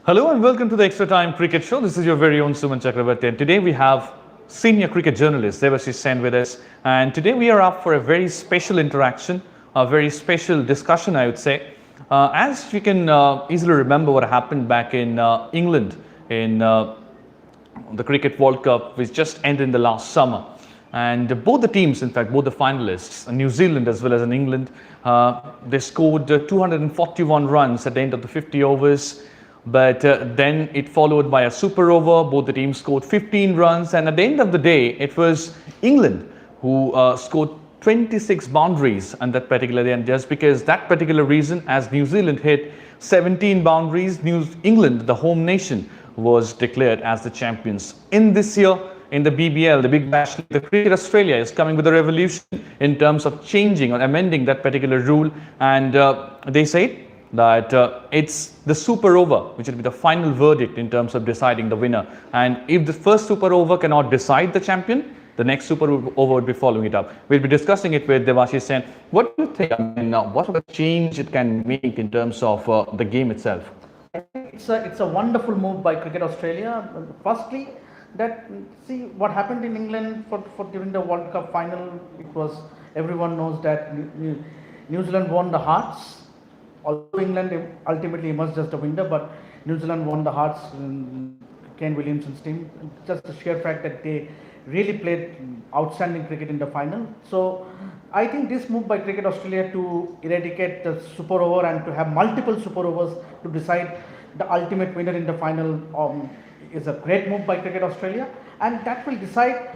Hello and welcome to the Extra Time Cricket Show. This is your very own Suman Chakravorty, and today we have senior cricket journalist Debasis Sen with us. And today we are up for a very special interaction, a very special discussion, I would say. As you can easily remember, what happened back in England in the Cricket World Cup, which just ended in the last summer. And both the teams, in fact, both the finalists, New Zealand as well as in England, they scored 241 runs at the end of the 50 overs. But then it followed by a super over. Both the teams scored 15 runs. And at the end of the day, it was England who scored 26 boundaries on that particular day. And just because that particular reason, as New Zealand hit 17 boundaries, New England, the home nation, was declared as the champions. In this year, in the BBL, the Big Bash League, the Cricket Australia is coming with a revolution in terms of changing or amending that particular rule. And they say that it's the super over which will be the final verdict in terms of deciding the winner. And if the first super over cannot decide the champion, the next super over would be following it up. We'll be discussing it with Debasis Sen. What do you think? I mean, what sort of change it can make in terms of the game itself? It's a wonderful move by Cricket Australia. Firstly, that see what happened in England for during the World Cup final. It was, everyone knows that New Zealand won the hearts. Although England ultimately emerged as the winner, but New Zealand won the hearts. Kane Williamson's team, just the sheer fact that they really played outstanding cricket in the final. So I think this move by Cricket Australia to eradicate the super over and to have multiple super overs to decide the ultimate winner in the final is a great move by Cricket Australia, and that will decide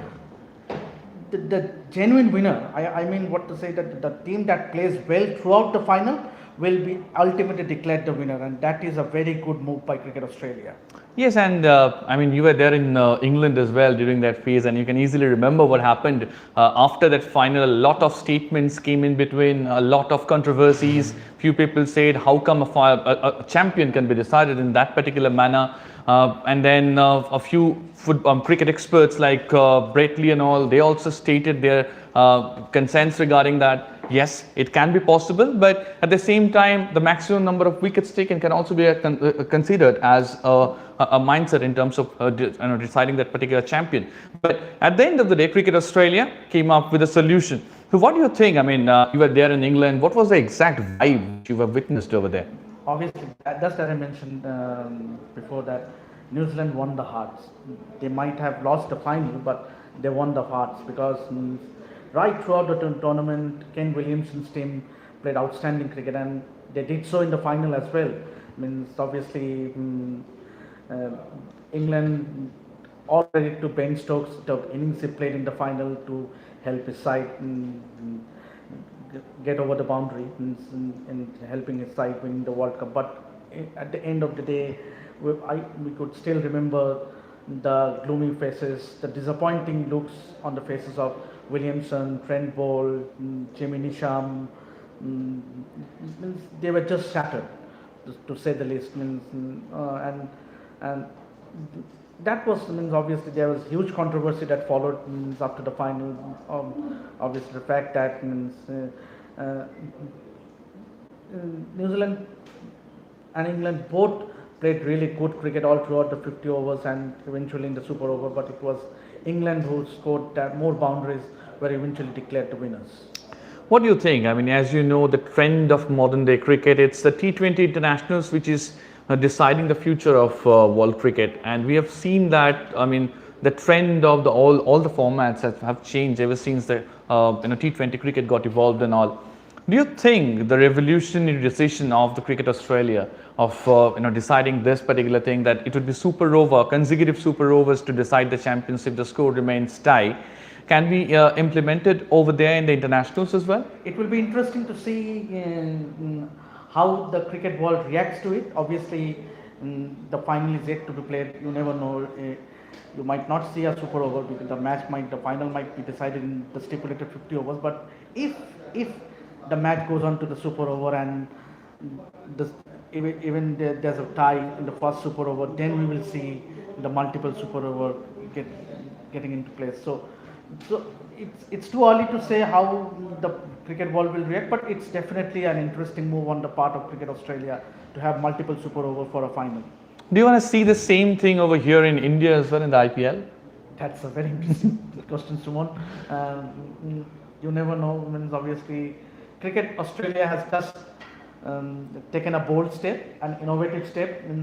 the genuine winner. I mean, what to say, that the team that plays well throughout the final will be ultimately declared the winner, and that is a very good move by Cricket Australia. Yes, and I mean, you were there in England as well during that phase, and you can easily remember what happened after that final. A lot of statements came in between, a lot of controversies. Few people said, how come a champion can be decided in that particular manner? And then a few cricket experts like Braitley and all, they also stated their concerns regarding that. Yes, it can be possible, but at the same time, the maximum number of wickets taken can also be considered as a mindset in terms of deciding that particular champion. But at the end of the day, Cricket Australia came up with a solution. So what do you think? I mean, you were there in England. What was the exact vibe you have witnessed over there? Obviously, just as I mentioned before, that New Zealand won the hearts. They might have lost the final, but they won the hearts because right throughout the tournament, Ken Williamson's team played outstanding cricket, and they did so in the final as well. Means obviously England all credit to Ben Stokes, the innings he played in the final to help his side get over the boundary and helping his side win the World Cup. But at the end of the day, we could still remember the gloomy faces, the disappointing looks on the faces of Williamson, Trent Boult, Jimmy Nisham. They were just shattered, to say the least. And that was, obviously there was huge controversy that followed after the final. Obviously the fact that New Zealand and England both played really good cricket all throughout the 50 overs and eventually in the super over, but it was England who scored more boundaries, were eventually declared the winners. What do you think? I mean, as you know, the trend of modern day cricket, it's the T20 internationals which is deciding the future of world cricket, and we have seen that. I mean, the trend of all the formats have changed ever since the T20 cricket got evolved and all. Do you think the revolutionary decision of the Cricket Australia of deciding this particular thing, that it would be super over, consecutive super overs to decide the championship, the score remains tie, can be implemented over there in the internationals as well? It will be interesting to see how the cricket world reacts to it. Obviously, the final is yet to be played. You never know. You might not see a super over because the final might be decided in the stipulated 50 overs. But if the match goes on to the super over and even there's a tie in the first super over, then we will see the multiple super over getting into place. So it's too early to say how the cricket world will react, but it's definitely an interesting move on the part of Cricket Australia to have multiple super over for a final. Do you want to see the same thing over here in India as well in the IPL? That's a very interesting question, Suman. You never know. Means obviously, Cricket Australia has just taken a bold step, an innovative step. In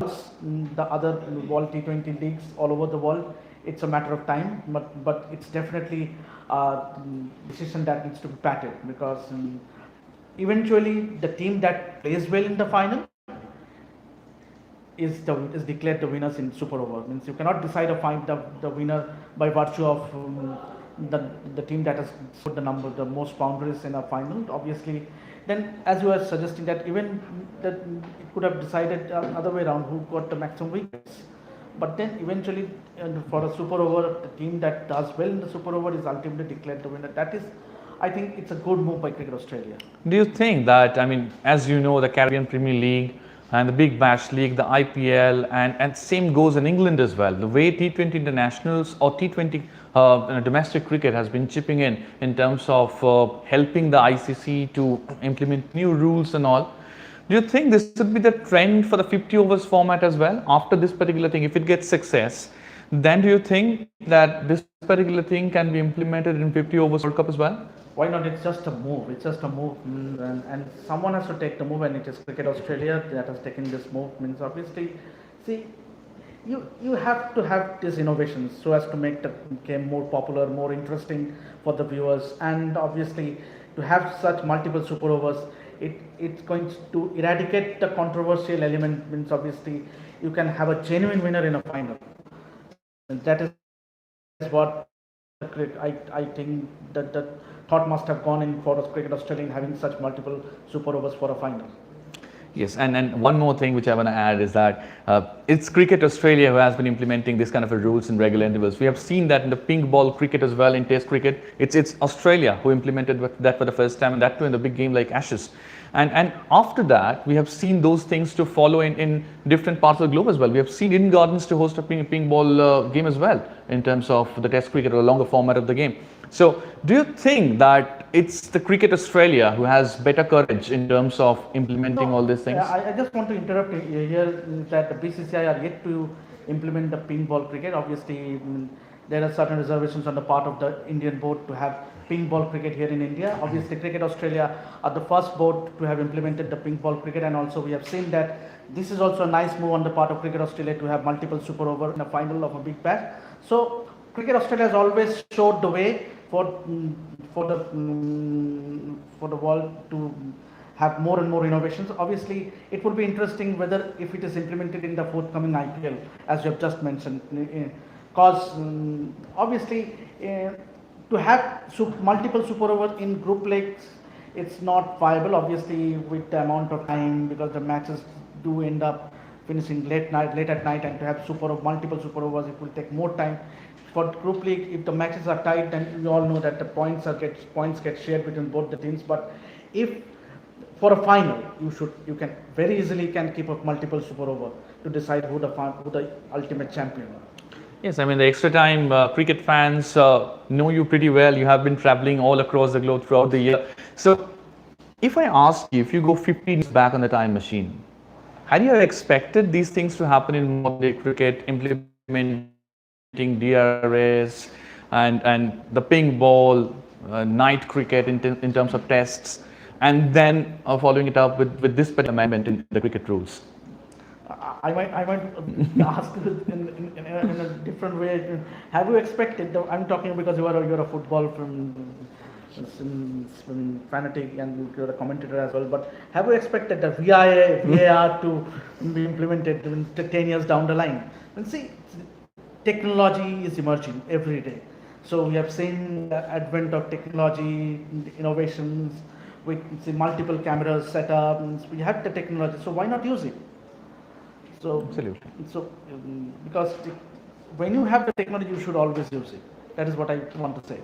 the other world T20 leagues all over the world, it's a matter of time, but it's definitely a decision that needs to be batted because eventually the team that plays well in the final is declared the winners in Super Over. Means you cannot decide or find the winner by virtue of the team that has scored the most boundaries in a final. Obviously, then as you are suggesting that even that it could have decided other way around who got the maximum wickets. But then eventually for a Super Over, the team that does well in the Super Over is ultimately declared the winner. That is, I think it's a good move by Cricket Australia. Do you think that, I mean, as you know, the Caribbean Premier League and the Big Bash League, the IPL, and same goes in England as well. The way T20 internationals or T20 domestic cricket has been chipping in terms of helping the ICC to implement new rules and all. Do you think this would be the trend for the 50 overs format as well after this particular thing? If it gets success, then do you think that this particular thing can be implemented in 50 overs World Cup as well? Why not? It's just a move. It's just a move, and someone has to take the move, and it is Cricket Australia that has taken this move. Means obviously, see, you have to have these innovations so as to make the game more popular, more interesting for the viewers, and obviously to have such multiple super overs, it's going to eradicate the controversial element. Means obviously you can have a genuine winner in a final, and that is what I think that the thought must have gone in for Cricket Australia in having such multiple super overs for a final. Yes, and one more thing which I want to add is that it's Cricket Australia who has been implementing this kind of a rules in regular intervals. We have seen that in the pink ball cricket as well in Test cricket. It's Australia who implemented that for the first time, and that too in the big game like Ashes. And after that, we have seen those things to follow in different parts of the globe as well. We have seen Eden Gardens to host a ping ball game as well in terms of the Test cricket or a longer format of the game. So, do you think that it's the Cricket Australia who has better courage in terms of implementing all these things? I just want to interrupt here that the BCCI are yet to implement the ping ball cricket. Obviously, there are certain reservations on the part of the Indian board to have ping ball cricket here in India. Obviously, Cricket Australia are the first board to have implemented the ping ball cricket, and also we have seen that this is also a nice move on the part of Cricket Australia to have multiple super over in a final of a big bash. So, Cricket Australia has always showed the way for the world to have more and more innovations. Obviously, it would be interesting whether if it is implemented in the forthcoming IPL, as you have just mentioned, because obviously to have multiple super over in group leagues, it's not viable. Obviously, with the amount of time, because the matches do end up finishing late at night, and to have multiple super overs, it will take more time. For group league, if the matches are tight, then we all know that the points get shared between both the teams. But if for a final, you can very easily keep up multiple super over to decide who the ultimate champion. Yes, I mean the extra time cricket fans know you pretty well. You have been traveling all across the globe throughout the year. So, if I ask you, if you go 15 years back on the time machine, had you expected these things to happen in modern day cricket, implementing DRS and the ping ball, night cricket in terms of tests, and then following it up with this particular amendment in the cricket rules? I might ask in a different way. Have you expected? I'm talking because you're a football fanatic and you're a commentator as well. But have you expected the VAR to be implemented 10 years down the line? And see, technology is emerging every day. So we have seen the advent of technology, innovations with multiple cameras set up. We have the technology, so why not use it? So, absolutely. So, because when you have the technology, you should always use it. That is what I want to say.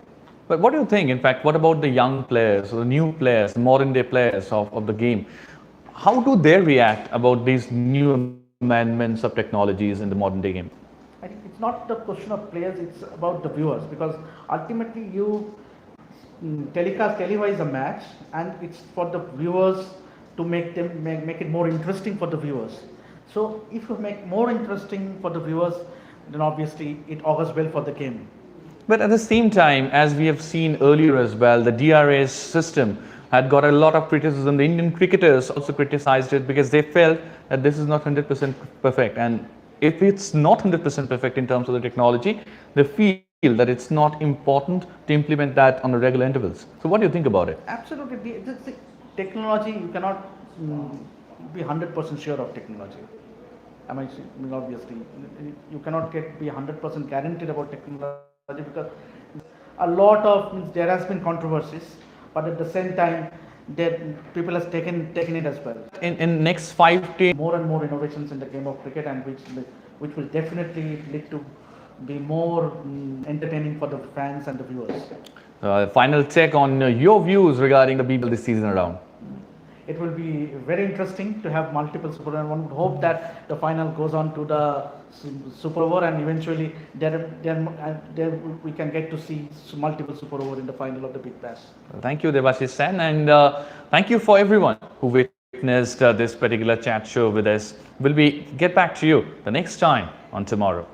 But what do you think? In fact, what about the young players, or the new players, modern day players of the game? How do they react about these new amendments of technologies in the modern day game? I think it's not the question of players; it's about the viewers, because ultimately you televise a match, and it's for the viewers to make it more interesting for the viewers. So if you make more interesting for the viewers, then obviously it augurs well for the game. But at the same time, as we have seen earlier as well, the DRS system had got a lot of criticism. The Indian cricketers also criticized it because they felt that this is not 100% perfect. And if it's not 100% perfect in terms of the technology, they feel that it's not important to implement that on a regular intervals. So what do you think about it? Absolutely, the technology, you cannot be 100% sure of technology. Obviously, you cannot be 100% guaranteed about technology because a lot of, there has been controversies, but at the same time, people has taken it as well. In next 5 days, More and more innovations in the game of cricket, and which will definitely lead to be more entertaining for the fans and the viewers. final check on your views regarding the BBL this season around. It will be very interesting to have multiple Super Over. One would hope that the final goes on to the Super Over, and eventually there we can get to see multiple Super Over in the final of the Big Bash. Thank you, Debasis Sen, and thank you for everyone who witnessed this particular chat show with us. We'll get back to you the next time on tomorrow.